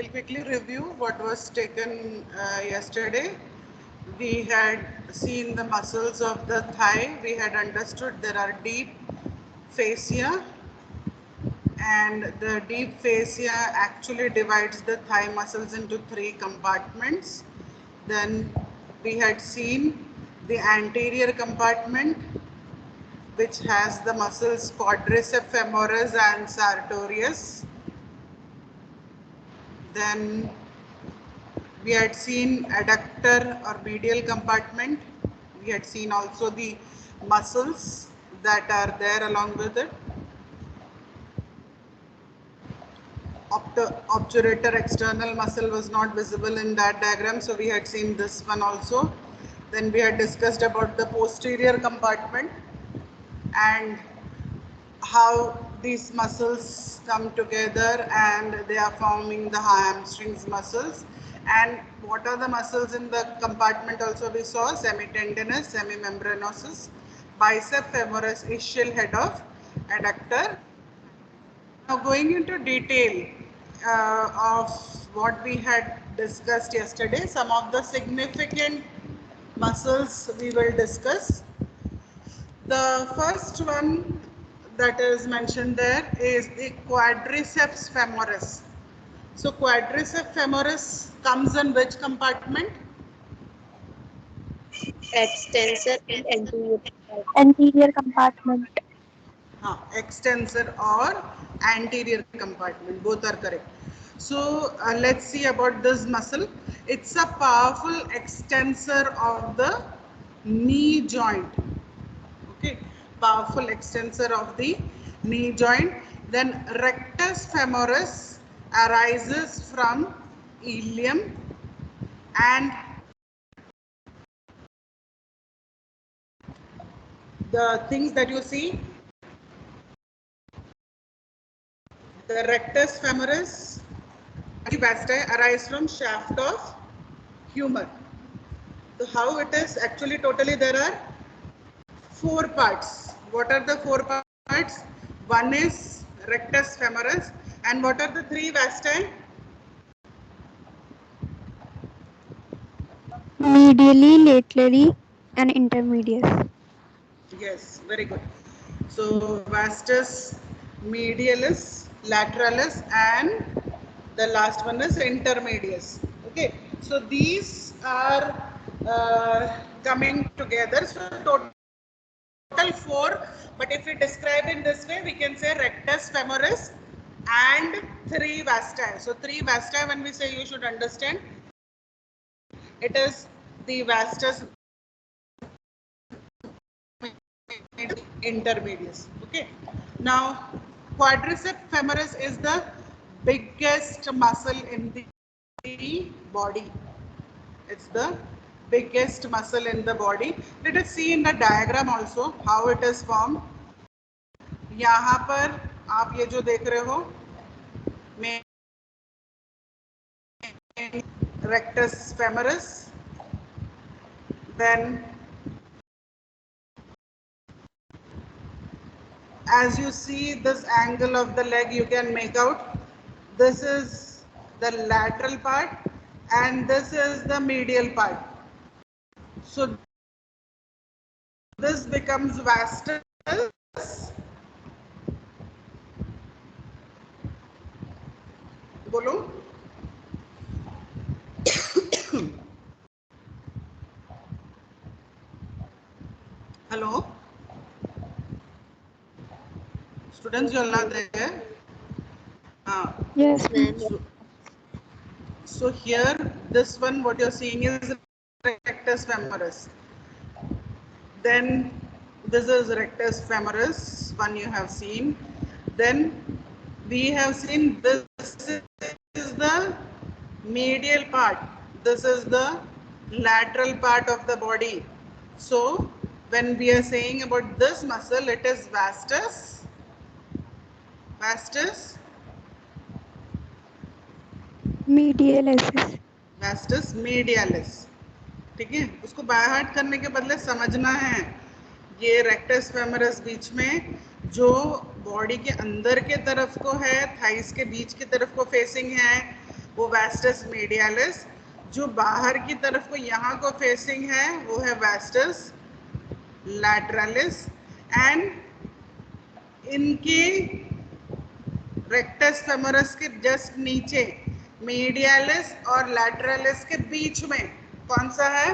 we'll quickly review what was taken yesterday. We had seen the muscles of the thigh. We had understood there are deep fascia, and the deep fascia actually divides the thigh muscles into 3 compartments. Then we had seen the anterior compartment, which has the muscles quadriceps femoris and sartorius. Then we had seen adductor or medial compartment. We had seen also the muscles that are there along with it. Obturator external muscle was not visible in that diagram, so we had seen this one also. Then we had discussed about the posterior compartment and how these muscles come together and they are forming the hamstrings muscles. And what are the muscles in the compartment also we saw: semitendinous, semimembranosus, bicep femoris, ischial head of adductor. Now going into detail of what we had discussed yesterday, some of the significant muscles we will discuss. The first one that is mentioned there is the quadriceps femoris. So quadriceps femoris comes in which compartment? Extensor and Anterior compartment. Extensor or anterior compartment, both are correct. So let's see about this muscle. It's a powerful extensor of the knee joint. Okay, powerful extensor of the knee joint. Then rectus femoris arises from ilium, and the things that you see, the rectus femoris vastae arise from shaft of humor. So how it is actually totally there are 4 parts. What are the 4 parts? One is rectus femoris, and what are the 3 vastae? Medially, laterally, and intermedius. Yes, very good. So vastus medialis, lateralis, and the last one is intermedius. Okay, so these are coming together. So total 4, but if we describe in this way, we can say rectus femoris and 3 vastae. So 3 vastae, when we say, you should understand, it is the vastus intermedius. Okay, now quadriceps femoris is the biggest muscle in the body. It's the biggest muscle in the body. Let us see in the diagram also how it is formed. यहाँ पर आप ये जो देख रहे हो, rectus femoris, then as you see this angle of the leg, you can make out this is the lateral part and this is the medial part. So this becomes vastus. Bolo. Hello? Students, you are not there? Yes, ma'am. So here, this one, what you're seeing is rectus femoris. Then this is rectus femoris, one you have seen. Then we have seen this is the medial part. This is the lateral part of the body. So when we are saying about this muscle, it is vastus. Vastus medialis. vastus medialis. ठीक है, उसको by heart करने के बदले समझना है ये rectus femoris बीच में जो बॉडी के अंदर के तरफ को है, थाइस के बीच की तरफ को फेसिंग है, वो वास्टस मीडियालिस। जो बाहर की तरफ को यहाँ को फेसिंग है वो है वास्टस लैटरलिस। एंड इनके रेक्टस फेमोरस के जस्ट नीचे मीडियालिस और लैटरलिस के बीच में कौन सा है?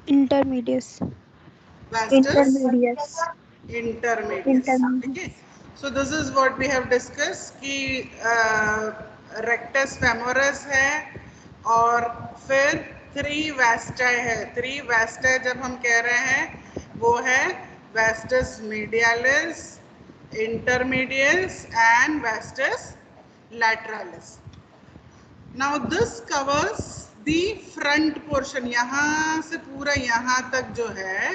इंटरमीडियस। Vastus intermedius. इंटरमीडियस। ठीक है, so this is what we have discuss कि रेक्टस फेमोरस है और फिर 3 वास्टाई है। 3 वास्टाई जब हम कह रहे हैं वो है vastus medialis, intermedius and vastus lateralis. Now this covers the front portion, यहाँ से पूरा यहाँ तक जो है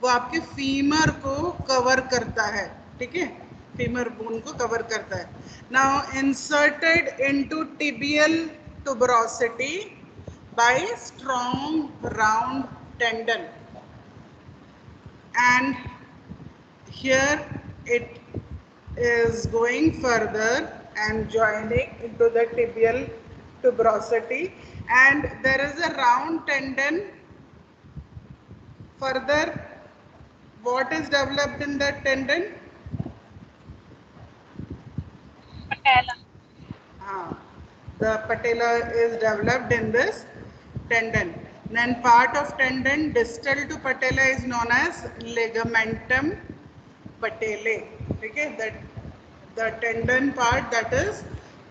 वो आपके फीमर को कवर करता है। ठीक है, फीमर बोन को कवर करता है। Now inserted into tibial tuberosity by strong round tendon, and here it is going further and joining into the tibial tuberosity, and there is a round tendon. Further, what is developed in that tendon? Patella. The patella is developed in this tendon. Then part of tendon distal to patella is known as ligamentum patellae. Okay, that the tendon part that is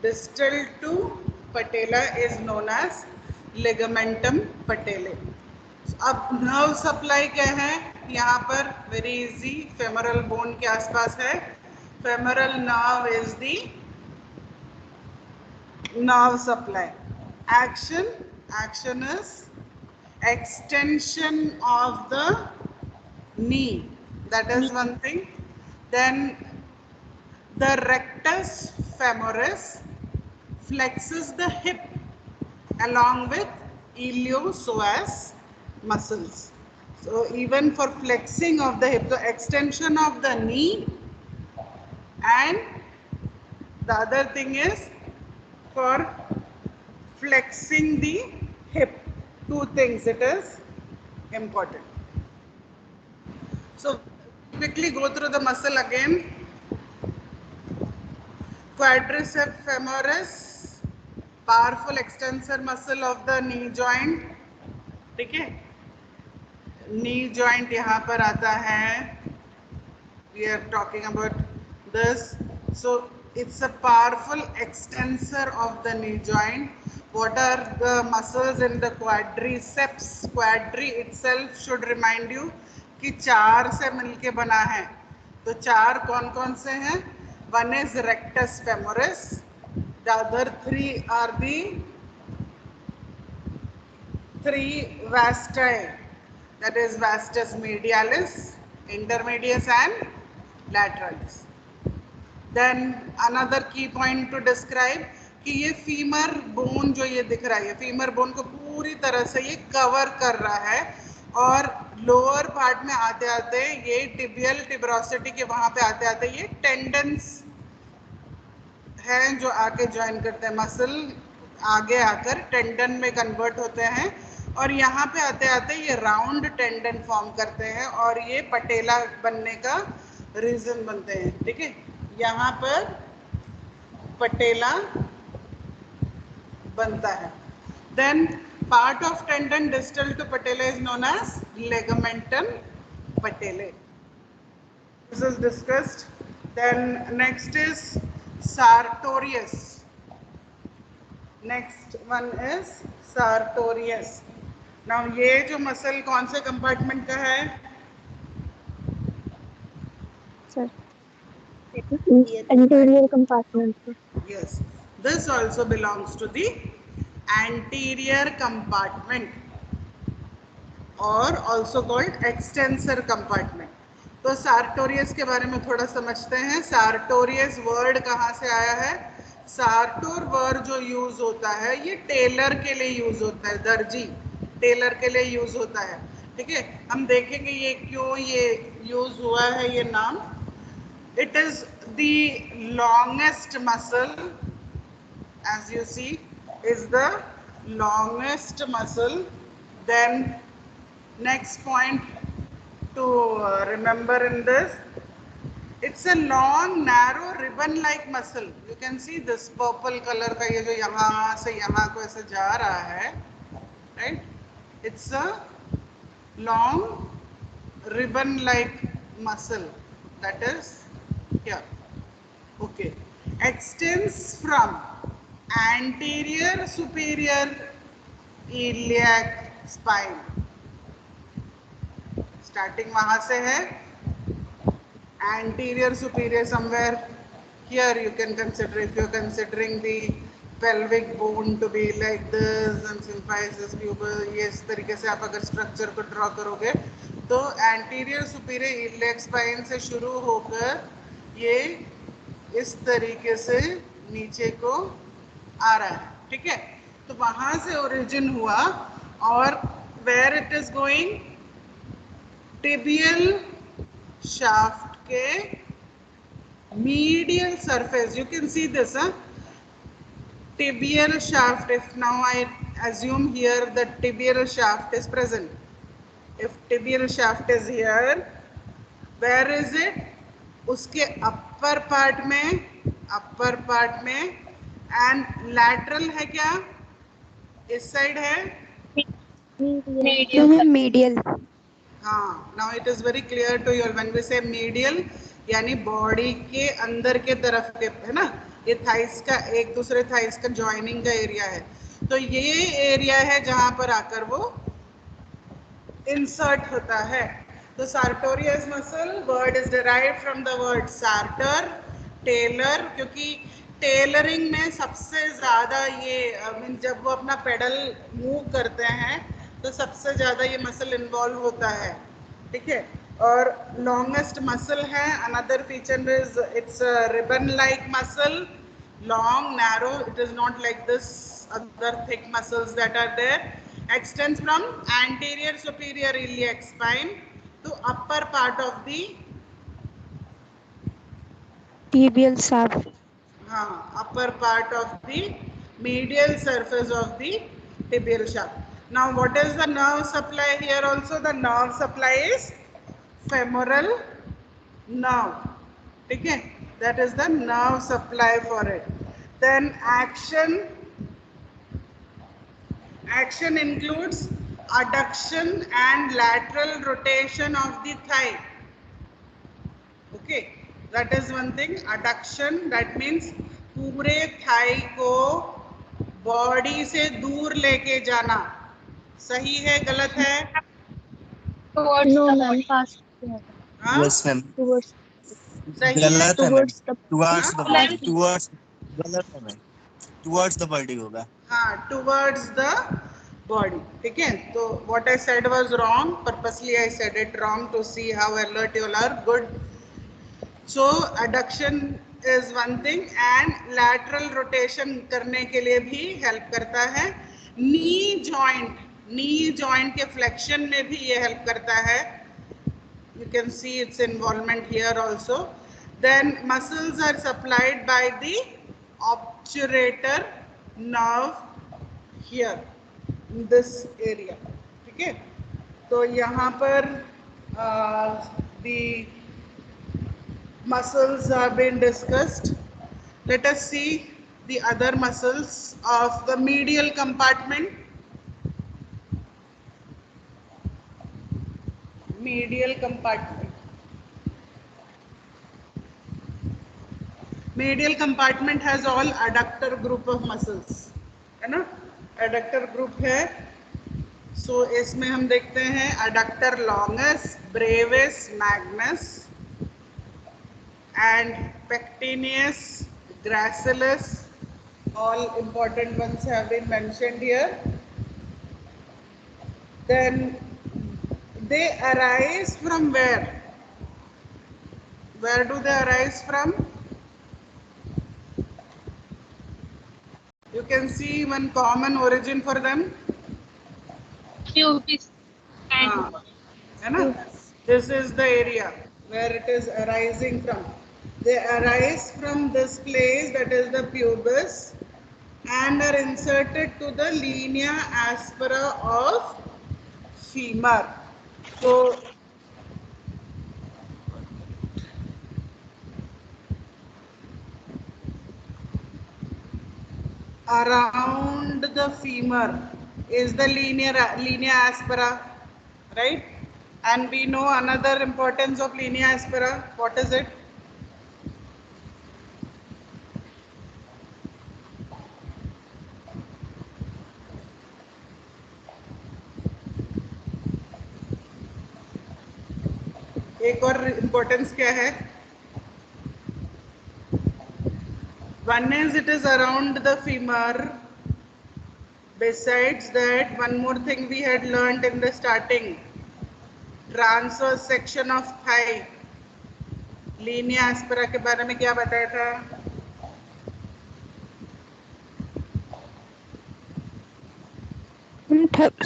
distal to patella is known as ligamentum patellae. अब nerve supply क्या है यहाँ पर? Very easy, femoral bone के आसपास है। Femoral nerve is the nerve supply. Action is extension of the knee, that is one thing. Then the rectus femoris flexes the hip along with iliopsoas muscles. So even for flexing of the hip, the extension of the knee, and the other thing is for flexing the hip. 2 things it is important. So quickly go through the muscle again. Quadriceps femoris, powerful extensor muscle of the knee joint. ठीक है, knee joint यहाँ पर आता है. We are talking about this. So it's a powerful extensor of the knee joint. What are the muscles in the quadriceps? Quadri itself should remind you कि 4 से मिलके बना है. तो 4 कौन कौन से हैं? One is rectus femoris. The other 3 are the 3 vasti. That is vastus medialis, intermedius and lateralis. Then another key point to describe कि ये फीमर बोन जो ये दिख रहा है, ये फीमर बोन को पूरी तरह से ये कवर कर रहा है और लोअर पार्ट में आते आते ये टिबियल टिब्रोसिटी के वहाँ पे आते आते ये टेंडन्स हैं जो आके ज्वाइन करते हैं, मसल आगे आकर टेंडन में कन्वर्ट होते हैं और यहाँ पे आते आते ये राउंड टेंडन फॉर्म करते हैं और ये पटेला बनने का रीजन बनते हैं. ठीक है, यहाँ पर पटेला बनता है. Then part of tendon distal to patella is known as ligamentum patellae. This is discussed. Then next is sartorius. Next one is sartorius. Now ये जो मसल कौन से कंपार्टमेंट का है? Sir anterior compartment. Yes, this also belongs to the anterior compartment or also called extensor compartment. तो sartorius के बारे में थोड़ा समझते हैं. sartorius वर्ड कहाँ से आया है? sartor वर्ड जो यूज होता है ये टेलर के लिए यूज होता है, दर्जी टेलर के लिए यूज होता है. ठीक है, हम देखेंगे ये क्यों ये यूज हुआ है ये नाम. It is the longest muscle as you see, is the longest muscle. Then next point to remember in this, it's a long narrow ribbon like muscle. You can see this purple color का ये जो यहाँ से यहाँ को ऐसे जा रहा है, right? It's a long ribbon like muscle that is here. Okay, extends from anterior superior iliac spine. Starting वहां से है, anterior superior somewhere here you can consider, if you're considering the pelvic bone to be like this and symphysis pubis, ये इस तरीके से आप अगर structure को ड्रॉ करोगे तो anterior superior iliac spine से शुरू होकर ये इस तरीके से नीचे को आ रहा है, ठीक है? तो वहां से ओरिजिन हुआ और where it is going, tibial shaft के medial surface. You can see this, tibial shaft. If now I assume here the tibial shaft is present, if tibial shaft is here, where is it? उसके upper part में and lateral है क्या? इस side है? medial. हाँ, now it is very clear to you when we say medial, यानी body के अंदर के तरफ के, है ना? ये थाइस का एक दूसरे थाइस का जॉइनिंग का एरिया है, तो ये एरिया है जहां पर आकर वो इंसर्ट होता है. तो sartorius muscle word is derived from the word sartor, tailor, क्योंकि टेलरिंग में सबसे ज़्यादा ये जब वो अपना पेडल मूव करते हैं तो सबसे ज़्यादा ये मसल इन्वॉल्व होता है, ठीक है? और लॉन्गेस्ट मसल है. Another feature is its ribbon like muscle, long narrow, it is not like this other thick muscles that are there. Extends from anterior superior iliac spine to upper part of the tibial shaft. Upper part of the medial surface of the tibial shaft. Now what is the nerve supply here? Also the nerve supply is femoral nerve, ठीक है? That is the nerve supply for it. Then action includes adduction and lateral rotation of the thigh. Okay, that is one thing. Adduction, that means पूरे Thai को body से दूर लेके जाना. सही है, गलत है? towards No, the ma'am. body. Past. हाँ? Yes, ma'am. Towards. सही है? गलत है ma'am. Towards the. Towards the हाँ? body. Towards. गलत है मैम. Towards the body होगा. हाँ, towards the body, ठीक है? तो what I said was wrong. Purposely I said it wrong to see how alert you all are. Good. So adduction is one thing and lateral rotation करने के लिए भी help करता है. knee joint के flexion में भी ये help करता है. You can see its involvement here also. Then muscles are supplied by the obturator nerve here in this area, ठीक है? तो यहाँ पर the muscles have been discussed. Let us see the other muscles of the medial compartment. Medial compartment has all adductor group of muscles, है ना? adductor group है. So इसमें हम देखते हैं adductor longus, brevis, magnus and pectineus, gracilis. All important ones have been mentioned here. Then they arise from where? Where do they arise from? You can see one common origin for them. Pubis and है ना? This is the area where it is arising from. They arise from this place, that is the pubis, and are inserted to the linea aspera of femur. So around the femur is the linea aspera, right? And we know another importance of linea aspera. What is it? एक और importance क्या है? One is it is around the femur. Besides that, one more thing we had learned in the starting, transverse section of thigh. Linea aspera के बारे में क्या बताया था?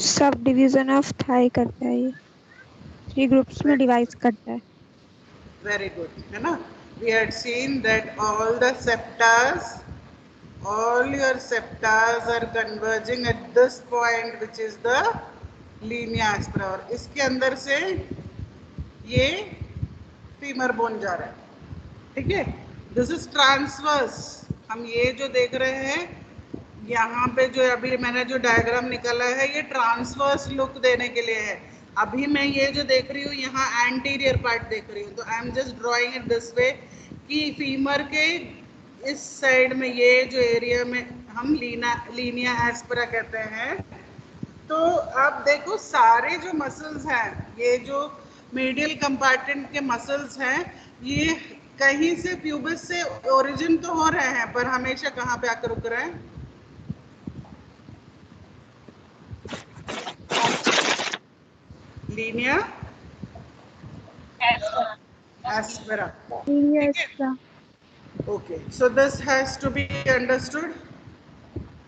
सब डिवीजन ऑफ थाई करता है, ये 3 ग्रुप्स में डिवाइड करता है. Very good, है ना? We had seen that all the septas, all your septas are converging at this point, which is the linea aspera. और इसके अंदर से ये फीमर बोन जा रहा है, ठीक है? This is transverse. हम ये जो देख रहे हैं यहाँ पे, जो अभी मैंने जो डायग्राम निकाला है, ये ट्रांसवर्स लुक देने के लिए है. अभी मैं ये जो देख रही हूँ यहाँ एंटीरियर पार्ट देख रही हूँ, तो I am just drawing it this way कि फीमर के इस साइड में ये जो एरिया में हम लीनिया एस्पेरा कहते हैं. तो अब देखो सारे जो मसल्स हैं, ये जो मीडियल कंपार्टमेंट के मसल्स हैं, ये कहीं से प्यूबिस से ओरिजिन तो हो रहे हैं, पर हमेशा कहाँ पे आकर रुक रहे हैं? Linnaea aspera. Okay, so this has to be understood.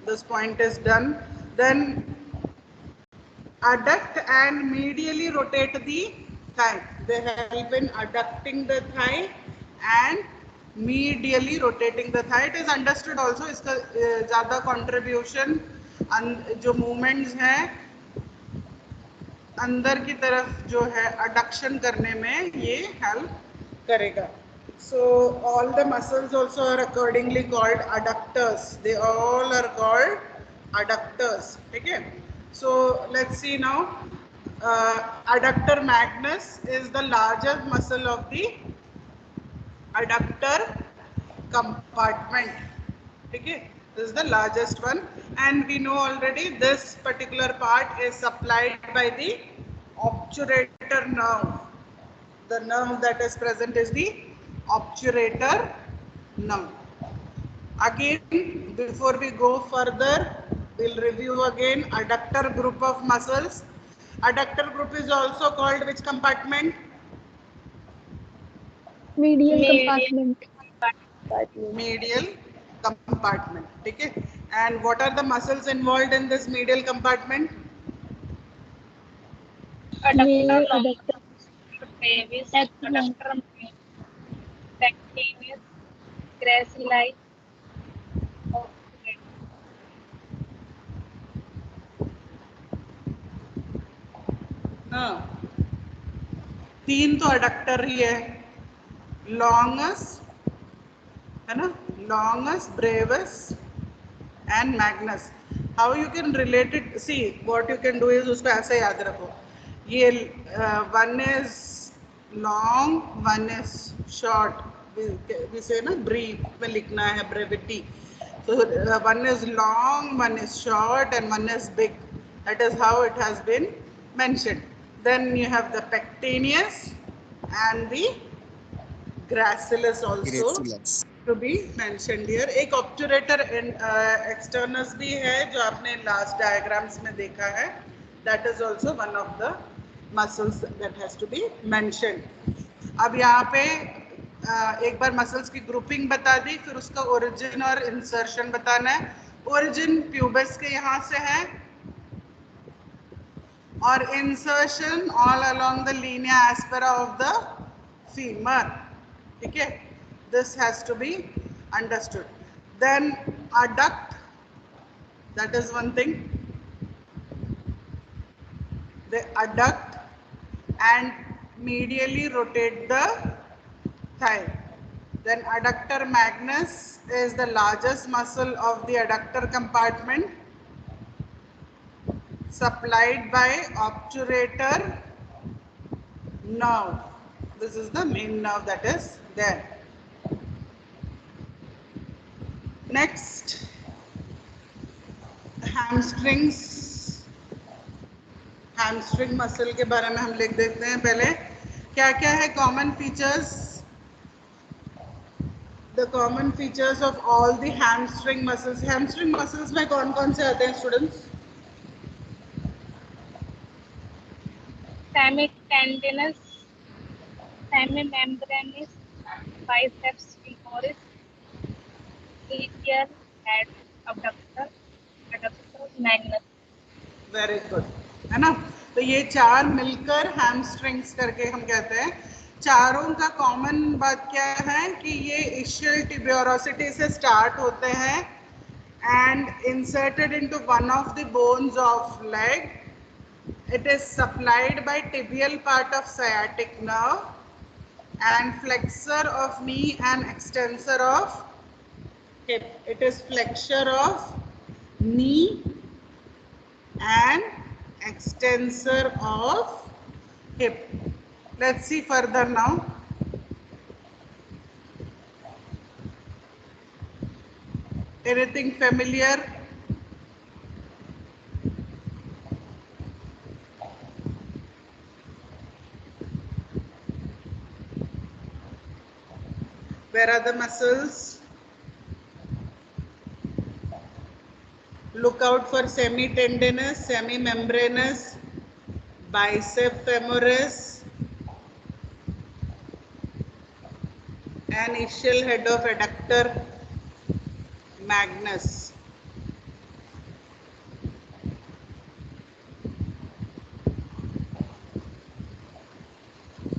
This point is done. Then adduct and medially rotate the thigh. They help in adducting the thigh and medially rotating the thigh. It is understood also. इसका ज़्यादा contribution जो movements हैं अंदर की तरफ जो है adduction करने में ये help करेगा. So all the muscles also are accordingly called adductors. They all are called adductors. Okay. So let's see now. Adductor magnus is the largest muscle of the adductor compartment. Okay. This is the largest one, and we know already this particular part is supplied by the obturator nerve. The nerve that is present is the obturator nerve. Again, before we go further, we'll review again adductor group of muscles. Adductor group is also called which compartment? Medial compartment. Medial compartment. Okay. And what are the muscles involved in this medial compartment? Adductor, brevis, adductor, pectineus, gracili. हाँ, तीन तो adductor ही है, longus है ना, longus, brevis and magnus. How you can relate it? See what you can do is उसको ऐसे याद रखो. ये one is long, one is short. जिसे ना ब्रीफ में लिखना है, brevity. So one is long, one is short, and one is big. That is how it has been mentioned. Then you have the pectineus and the gracilis also to be mentioned here. एक obturator externus भी है जो आपने last diagrams में देखा है. That is also one of the muscles that has to be mentioned. अब यहाँ पे एक बार मसल्स की ग्रुपिंग बता दी, फिर उसका ओरिजिन और इंसर्शन बताना है. ओरिजिन प्यूबस के यहाँ से है और insertion all along the linea aspera of the femur. ठीक है, this has to be understood. Then adduct That is one thing. They adduct and medially rotate the thigh. Then adductor magnus is the largest muscle of the adductor compartment, supplied by obturator nerve. This is the main nerve that is there. Next, hamstrings. hamstring muscle के बारे में हम लिख देते हैं पहले. क्या क्या है common features? The common features of all the hamstring muscles. hamstring muscles में कौन कौन से आते हैं students? Semitendinous, semimembranous, biceps femoris, medial head abductor, adductor magnus. Very good, है ना. तो ये चार मिलकर hamstrings करके हम कहते हैं. चारों का कॉमन बात क्या है कि ये ischial tuberosity से स्टार्ट होते हैं and inserted into one of the bones of leg. It is supplied by tibial part of sciatic nerve and flexor of knee and extensor of hip. It is flexure of knee and extensor of hip. Let's see further now. Anything familiar? Where are the muscles? Look out for semitendinous, semimembranous, bicep femoris, and ischial head of adductor magnus.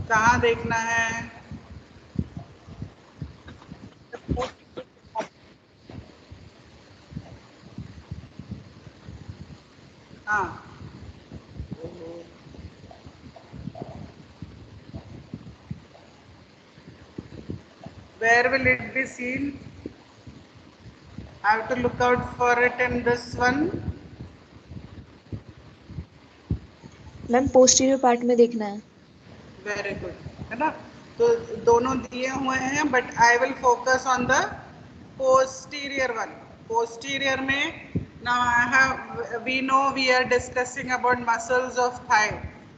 कहाँ देखना है? हाँ, where will it be seen? I have to look out for it in this one. Ma'am posterior part में देखना है. Very good, है ना. तो दोनों दिए हुए हैं but I will focus on the posterior one. Posterior में now I have, we know we are discussing about muscles of thigh.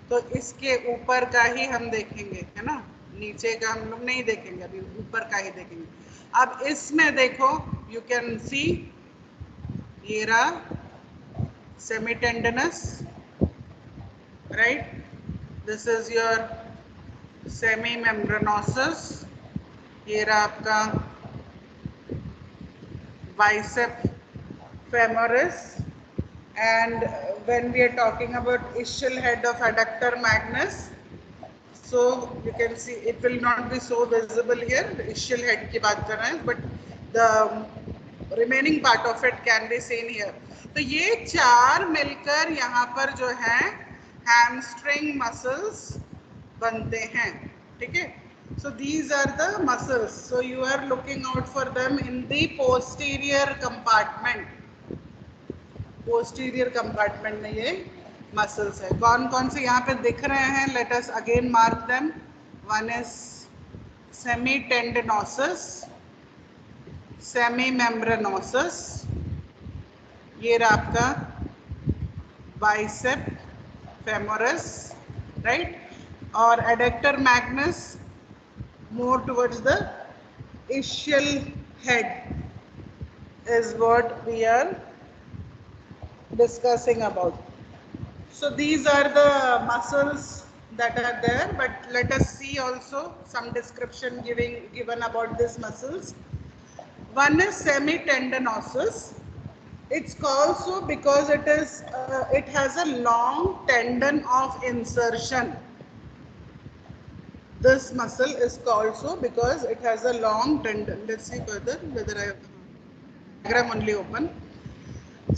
तो इसके ऊपर का ही हम देखेंगे, है ना. नीचे का हम लोग नहीं देखेंगे, अभी ऊपर का ही देखेंगे. अब इसमें देखो, यू कैन सी ये रहा semitendinosus, right. This is your semimembranosus. ये रहा आपका bicep femoris. And when we are talking about ischial head of adductor magnus, so you can see it will not be so visible here. The ischial head की बात कर रहे हैं, but the remaining part of it can be seen here. तो ये चार मिलकर यहाँ पर जो है hamstring muscles बनते हैं, ठीक है. So these are the muscles. So you are looking out for them in the posterior compartment. Posterior compartment में ये मसल्स है. कौन कौन से यहाँ पे दिख रहे हैं? Let us again mark them. One is semitendinosus, semimembranosus, ये रहा आपका बाइसेप फेमोरस, राइट. और adductor magnus more towards the ischial head is what we are discussing about. So these are the muscles that are there, but let us see also some description given about these muscles. One is semitendinosus. It's called so because it has a long tendon of insertion. This muscle is called so because it has a long tendon. Let's see further whether I have diagram only open.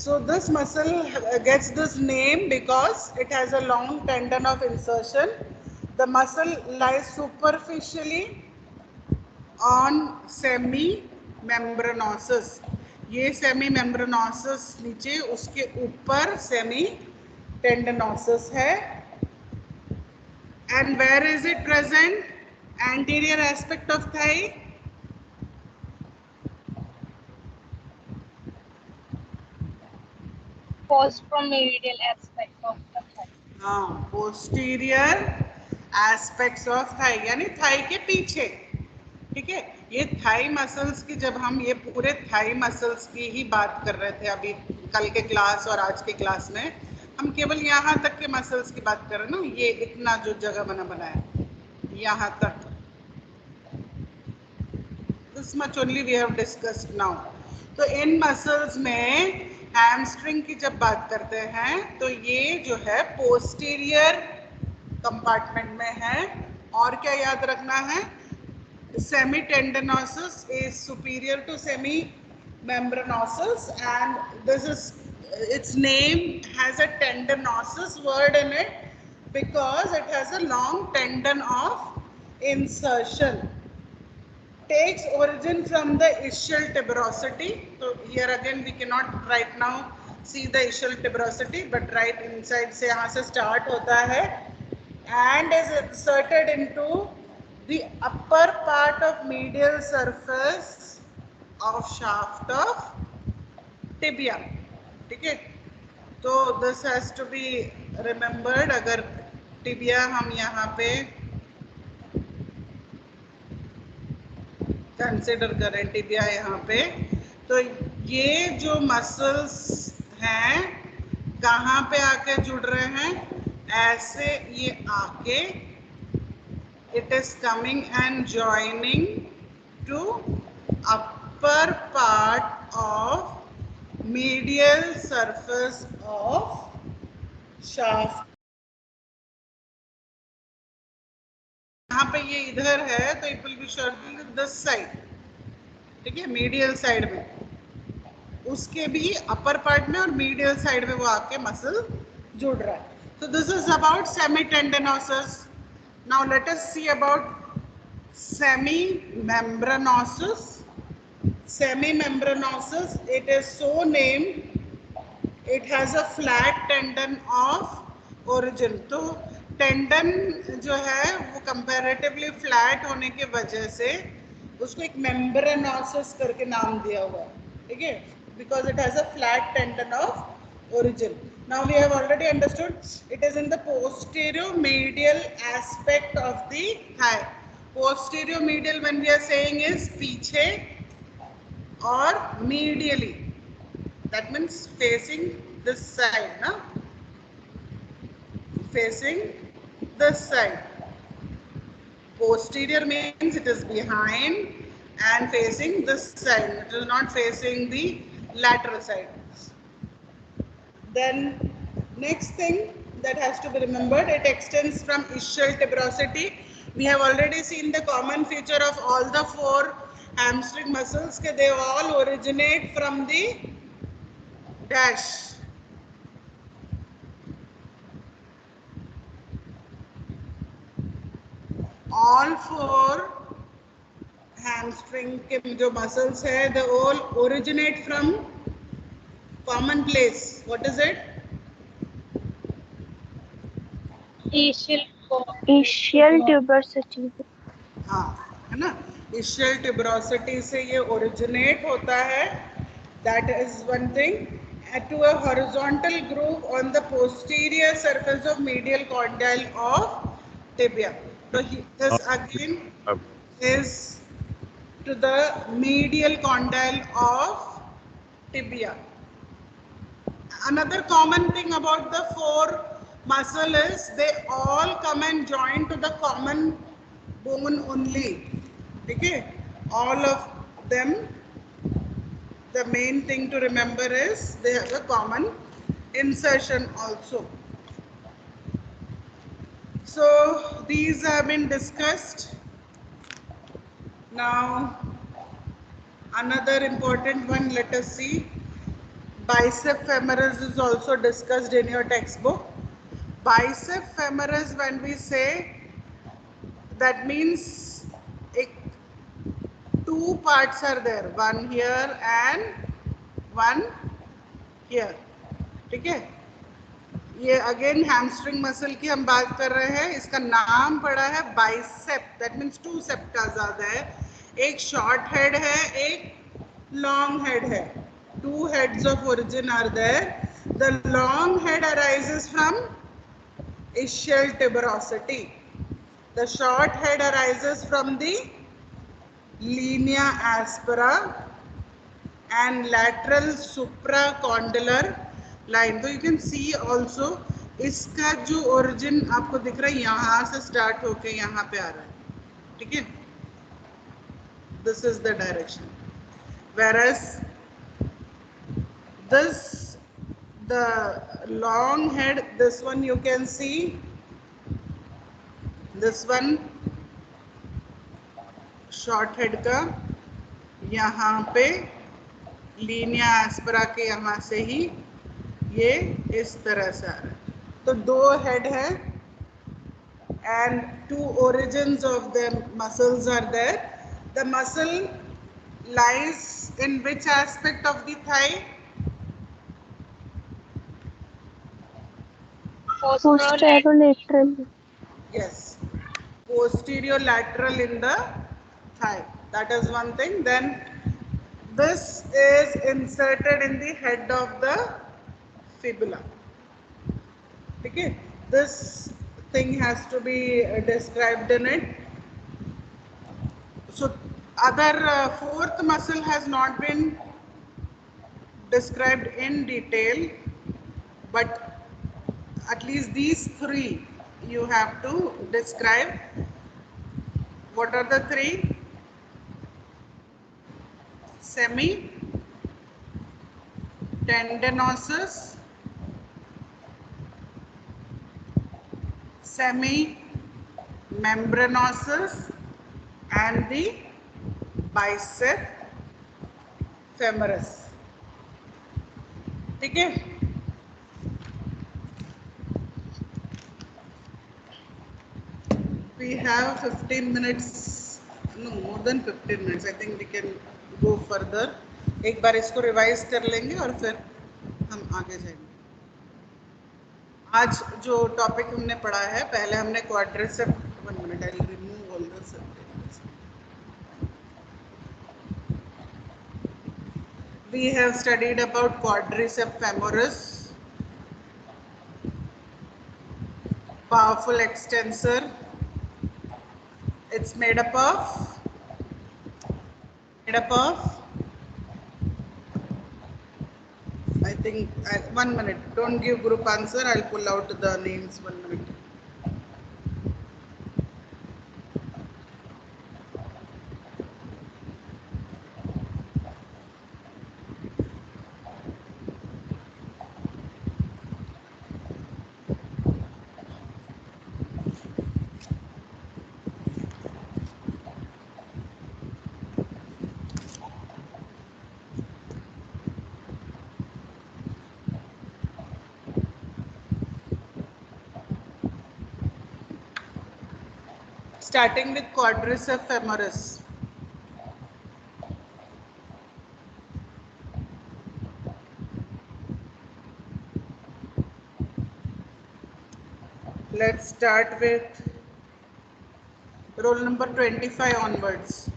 So this muscle gets this name because it has a long tendon of insertion. The muscle lies superficially on semimembranosus. ये semimembranosus नीचे, उसके ऊपर semitendinosus है. And where is it present? Anterior aspect of thigh. Posteromedial aspect of the thigh. हाँ, posterior aspects of thigh यानी thigh के पीछे. ठीक है, ये थाई मसल्स की, जब हम ये पूरे थाई मसल्स की ही बात कर रहे थे अभी कल के क्लास और आज के क्लास में, हम केवल यहाँ तक के मसल्स की बात कर रहे हैं ना. ये इतना जो जगह बना है यहाँ तक, this much only we have discussed now. तो इन मसल्स में हैमस्ट्रिंग की जब बात करते हैं तो ये जो है पोस्टीरियर कंपार्टमेंट में है. और क्या याद रखना है? Semitendinosus is superior to semimembranosus, and this is, its name has a tendinosus word in it because it has a long tendon of insertion. Takes origin from the ischial tuberosity. So here again we cannot right now see the ischial tuberosity, but right inside से यहाँ से start होता है and is inserted into the upper part of medial surface of shaft of tibia. ठीक है, तो this has to be remembered. अगर tibia हम यहाँ पे कंसिडर करें, टिबिया यहाँ पे, तो ये जो मसल्स हैं कहाँ पे आके जुड़ रहे हैं? ऐसे ये आके it is coming and joining to upper part of medial surface of shaft. यहाँ पे ये इधर है तो it will be shortened to this side. ठीक है, मीडियल साइड में, उसके भी अपर पार्ट में और मीडियल साइड में वो आके मसल जुड़ रहा है. So this is about semitendinosus. Now let us see about semimembranosus. Semimembranosus, it is so named. It has a flat tendon of origin. तो टेंडन जो है वो कंपैरेटिवली फ्लैट होने की वजह से उसको एक मेम्ब्रेनोसस करके नाम दिया हुआ है. ठीक है, because it has a flat tendon of origin. Now we have already understood it is in the posterior-medial aspect of the thigh. Posterior-medial when we are saying is पीछे और medially. That means facing this side, na? Facing this side. Posterior means it is behind and facing this side. It is not facing the lateral side. Then next thing that has to be remembered, it extends from ischial tuberosity. We have already seen the common feature of all the four hamstring muscles, that they all originate from the dash. All four hamstring के जो muscles है, they all originate from common place. What is it? Ischial tuberosity. हाँ, है ना, ischial tuberosity से ये originate होता है. That is one thing. To a horizontal groove on the posterior surface of medial condyle of tibia. So this again is to the medial condyle of tibia. Another common thing about the four muscle is they all come and join to the common bone only. Okay, all of them, the main thing to remember is they have a common insertion also. So these have been discussed. Now another important one, let us see. Bicep femoris is also discussed in your textbook. Bicep femoris, when we say, that means two parts are there, one here and one here. ठीक है, ये again hamstring muscle की हम बात कर रहे हैं. इसका नाम पड़ा है bicep. That means two septa ज्यादा है. एक शॉर्ट हेड है, एक लॉन्ग हेड है. Two heads of origin are there. The long head arises from ischial tuberosity. The short head arises from the linea aspera and lateral supracondylar line. तो you can see also इसका जो origin आपको दिख रहा है यहाँ से start होके यहाँ पे आ रहा है. ठीक है, this is the direction. Whereas this, the long head, this one you can see, this one short head का यहाँ पे लीनिया एस्परा के यहाँ से ही ये इस तरह से आ रहा है. तो दो हेड है and two origins of the muscles are there. The muscle lies in which aspect of the thigh? Posterolateral. Yes, posterior-lateral in the thigh. That is one thing. Then this is inserted in the head of the fibula. Okay, this thing has to be described in it. So other fourth muscle has not been described in detail, but at least these three you have to describe. What are the three? Semi tendinosus, semi membranosus and the bicep femoris. ठीक है, we have 15 minutes, no more than 15 minutes. I think we can go further. एक बार इसको revise कर लेंगे और फिर हम आगे जाएंगे. आज जो टॉपिक हमने पढ़ा है, पहले हमने quadricep, 1 minute, I will remove all the subtitles. We have studied about quadriceps femoris, powerful extensor. It's made up of 1 minute. Don't give group answer. I'll pull out the names. 1 minute. Starting with quadriceps femoris. Let's start with roll number 25 onwards.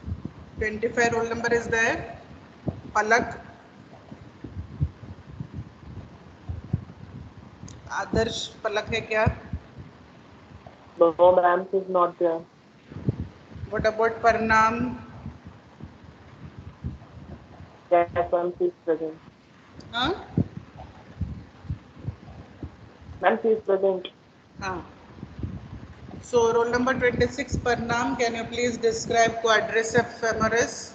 25 roll number is there. Palak. Adarsh Palak है क्या? No, ma'am, is not there. What about Parnam? Yes, ma'am, she is present. Huh? Ma'am, she is present. So roll number 26, Parnam, can you please describe quadriceps femoris?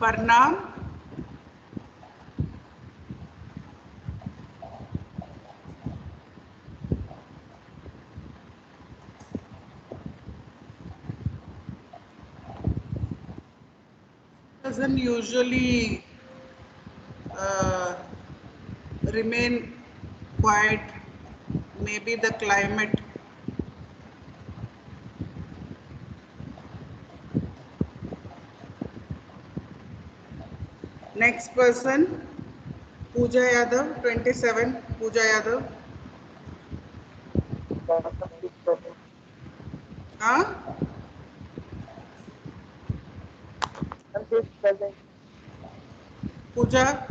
Parnam. Doesn't usually remain quiet. Maybe the climate. Next person, Pooja Yadav, 27. Pooja Yadav. Huh? Pooja.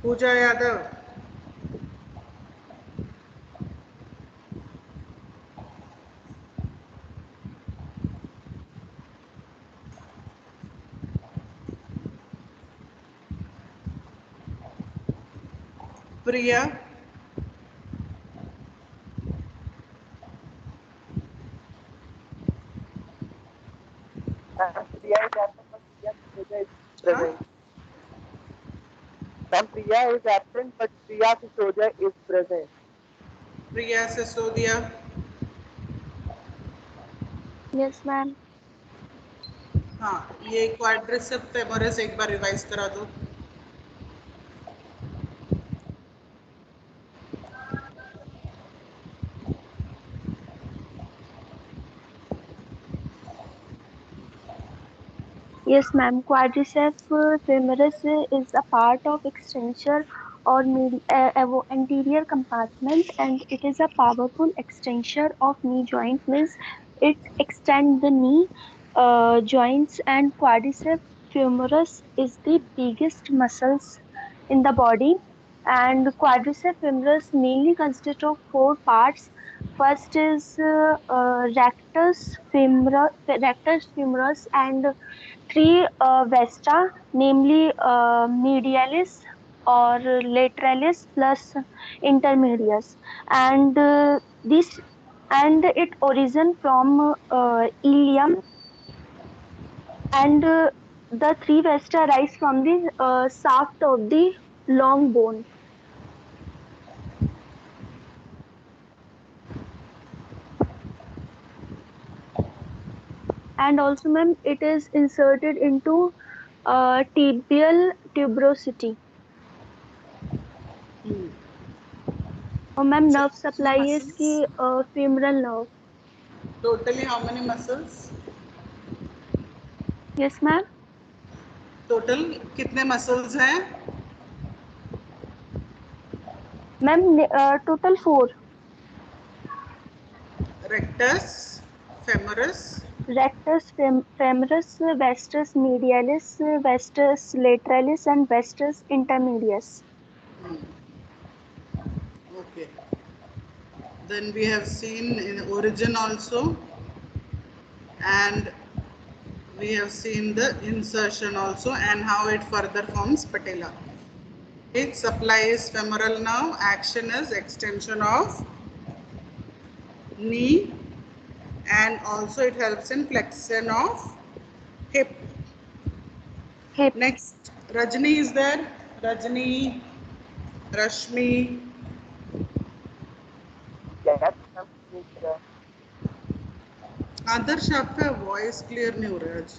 Pooja Yadav. Priya. Huh? Ma'am, Priya is absent, but Priya Sisodia is present. Priya Sisodia. Yes, ma'am. हाँ, ये quadriceps femoris एक बार revise करा दो. Yes, ma'am. Quadriceps femoris is a part of extensor or anterior compartment, and it is a powerful extensor of knee joint. Means it extends the knee joints, and quadriceps femoris is the biggest muscles in the body. And quadriceps femoris mainly consists of four parts. First is rectus femoris, and three vesta, namely medialis or lateralis plus intermedius, and this and it origin from ilium, and the three vesta rise from the shaft of the long bone. And also, ma'am, it is inserted into tibial tuberosity. और ma'am So, nerve how supply many है इसकी muscles? Femoral nerve. Totally, how many muscles? Yes ma'am. Total कितने muscles हैं? Ma'am total 4. Rectus, femoris, rectus femoris, vastus medialis, vastus lateralis and vastus intermedius. okay. Then we have seen in origin also, and we have seen the insertion also and how it further forms patella. Its supply is femoral nerve, action is extension of knee, and also it helps in flexion of hip. Hip. Next, Rajni is there. Rajni, Rashmi. Yes, ma'am. Is there. आदर्श आपका voice clear नहीं हो रहा है आज.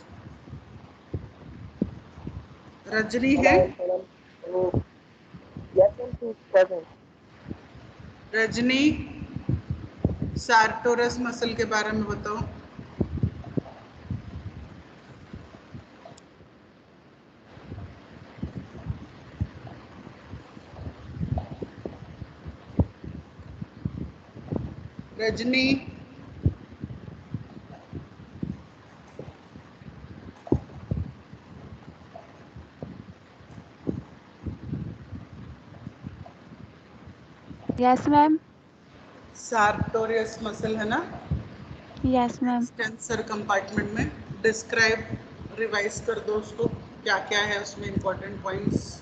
रजनी है. Oh, yes, ma'am, she is present. Rajni, sartorius muscle के बारे में बताओ. Rajni. Yes ma'am. Sartorius muscle है ना यस मैम. एक्सटेंसर कंपार्टमेंट में. डिस्क्राइब रिवाइज कर दो उसको, क्या क्या है उसमें important points.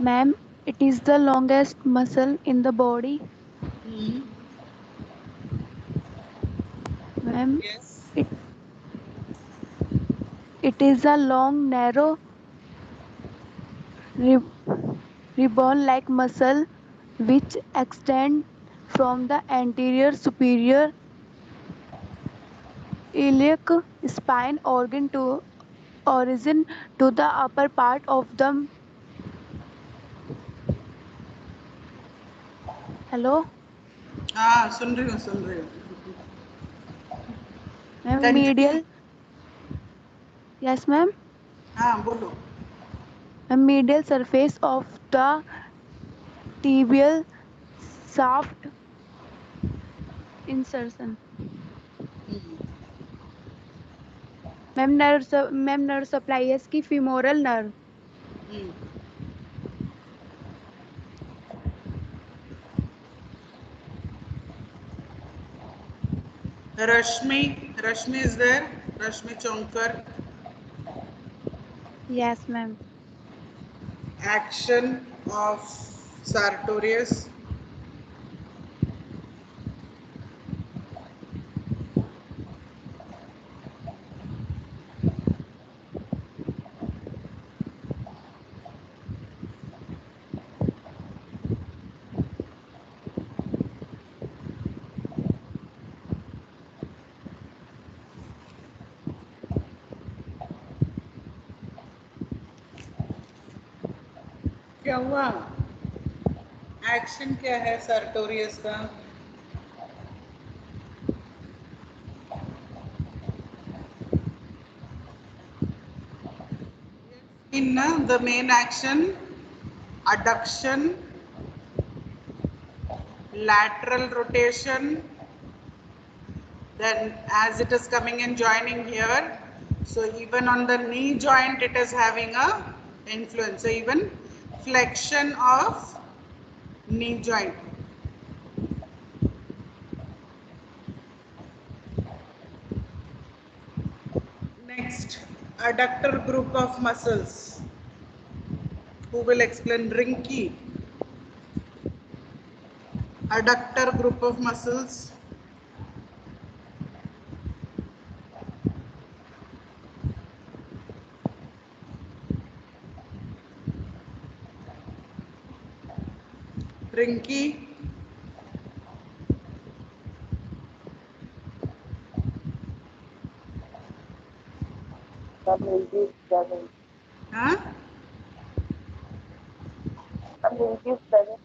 Ma'am It is the longest muscle in the body. Hmm. Ma'am, Yes. it, it is a long, narrow, ribbon-like muscle which extends from the anterior superior iliac spine organ to origin to the upper part of the hello हाँ सुन रही हूँ सुन रही हूँ. ma'am Continue. medial yes ma'am हाँ बोलो. a medial surface of the tibial shaft insertion ma'am nerve supply है इसकी femoral nerve Hmm. Rashmi is there. Rashmi Chonkar. yes ma'am Action of Sartorius. क्या हुआ? एक्शन क्या है सर्टोरियस का? In the main action, adduction, lateral rotation, then as it is coming and joining here, so even on the knee joint it is having a influence. So even flexion of knee joint. Next, adductor group of muscles. Who will explain? Rinky. Adductor group of muscles. Rinky. That Rinki is present. Huh? That Rinki is present.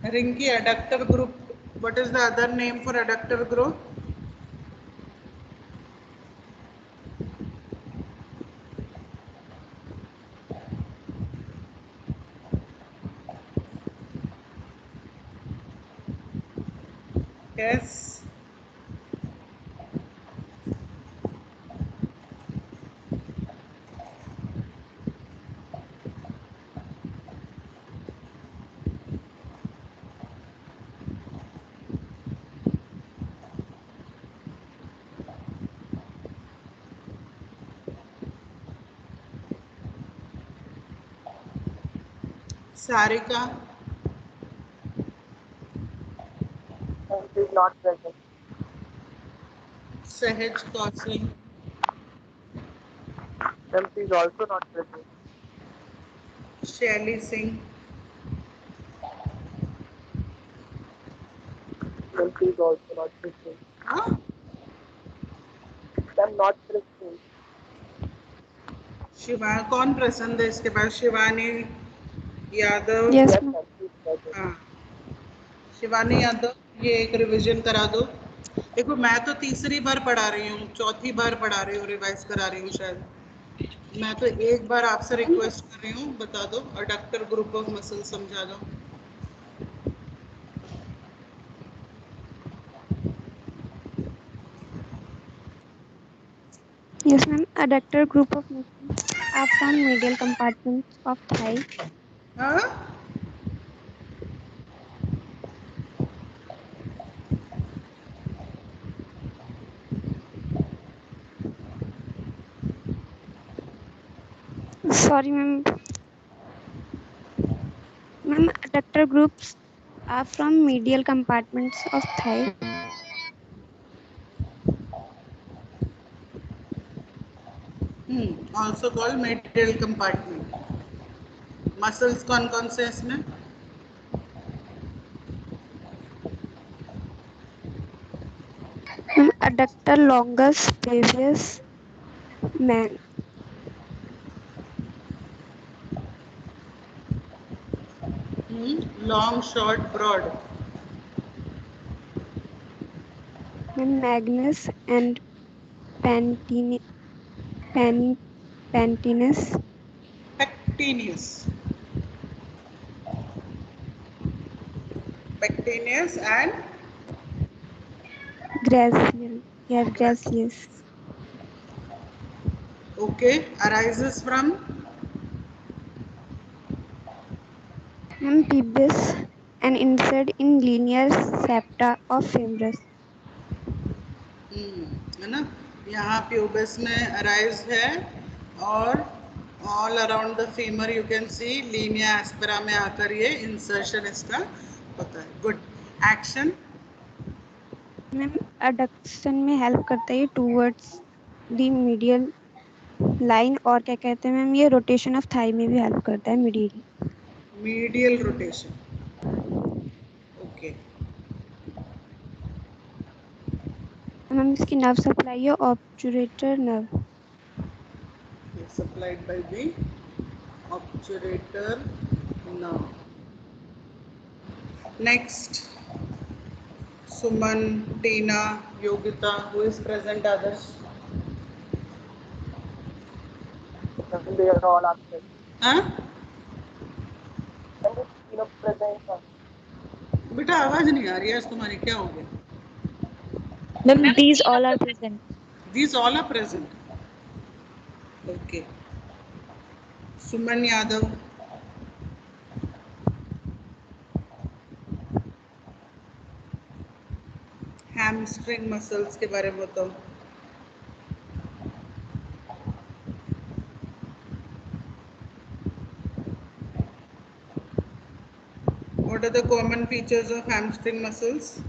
Rinky, adductor group. What is the other name for adductor group? Yes. Sarika. Rinki is not present. Sahaj Kaushal. Rinki is also not present. Shelly Singh. Rinki is also not present. Huh? I'm not present. Shiva कौन पसंद है इसके बाद? Shivani Yadav. Yes Yes, ma'am Rinki is present. हाँ, शिवानी यादव, ये एक revision करा दो. देखो मैं तो तीसरी बार पढ़ा रही हूँ, चौथी बार पढ़ा रही हूँ, रिवाइज करा रही हूँ शायद. मैं तो एक बार आपसे रिक्वेस्ट कर रही हूँ, बता दो अडक्टर ग्रुप ऑफ मसल समझा दो. yes ma'am adductor group of muscles are found medial compartments of thigh हाँ? Sorry, ma'am. Ma'am, adductor groups are from medial compartments of thigh. Also called medial compartment. Muscles कौन-कौन से हैं इसमें? Ma'am, adductor longus, brevis, Long, short, broad. magnus and pentinus. Pectineus. Pectineus and Gracial. Yeah, gracious. okay, arises from Ma'am, pubis and insert in linear septa of femurus. है ना, यहाँ pubis में arise है और all around the femur you can see Linnaea aspera में आकर ये insertion इसका होता है. गुड. एक्शन. मैम अडक्शन में हेल्प करता है टूवर्ड्स द मीडियल लाइन और क्या कहते हैं मैम ये रोटेशन ऑफ थाई में भी हेल्प करता है medially. Medial rotation. Okay. Ma'am इसकी नर्व सप्लाई है ऑब्चुरेटर nerve. Supplied by the obturator nerve. Next, Suman, Tina, Yogita, who is present? Others? They are all absent. हाँ? And the present. बेटा आवाज नहीं आ रही है आज तुम्हारी, क्या हो गया? Ma'am, these all are present. These all are present. Okay. Suman Yadav. Hamstring muscles के बारे में बताओ. What are the common features of hamstring muscles?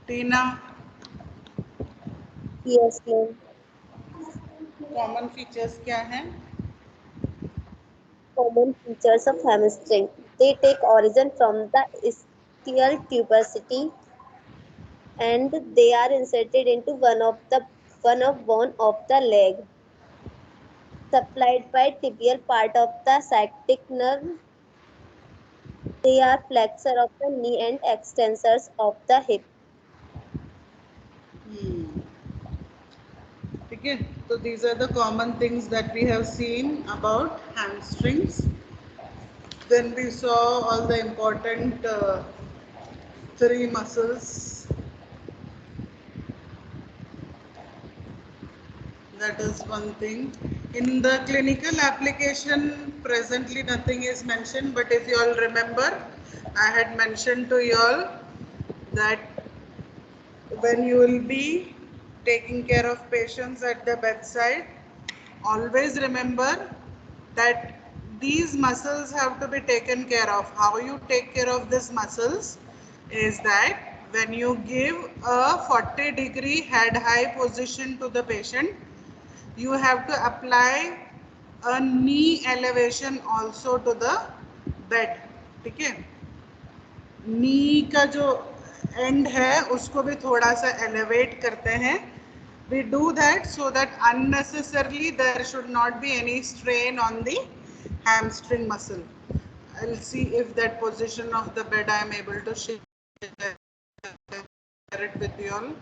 Tina, Yes, ma'am. common features क्या हैं? Common features of hamstring. They take origin from the ischial tuberosity and they are inserted into one of bone of the leg, supplied by tibial part of the sciatic nerve. They are flexor of the knee and extensors of the hip. ठीक है, तो these are the common things that we have seen about hamstrings. Then we saw all the important three muscles. That is one thing. In the clinical application, presently nothing is mentioned, but if you all remember, I had mentioned to you all that when you will be taking care of patients at the bedside, always remember that these muscles have to be taken care of. How you take care of these muscles is that when you give a 40-degree head high position to the patient, you have to apply a knee elevation also to the bed. ठीक है, नी का जो and है उसको भी थोड़ा सा elevate करते हैं. We do that so that unnecessarily there should not be any strain on the hamstring muscle. I'll see if that position of the bed I am able to share it with you all.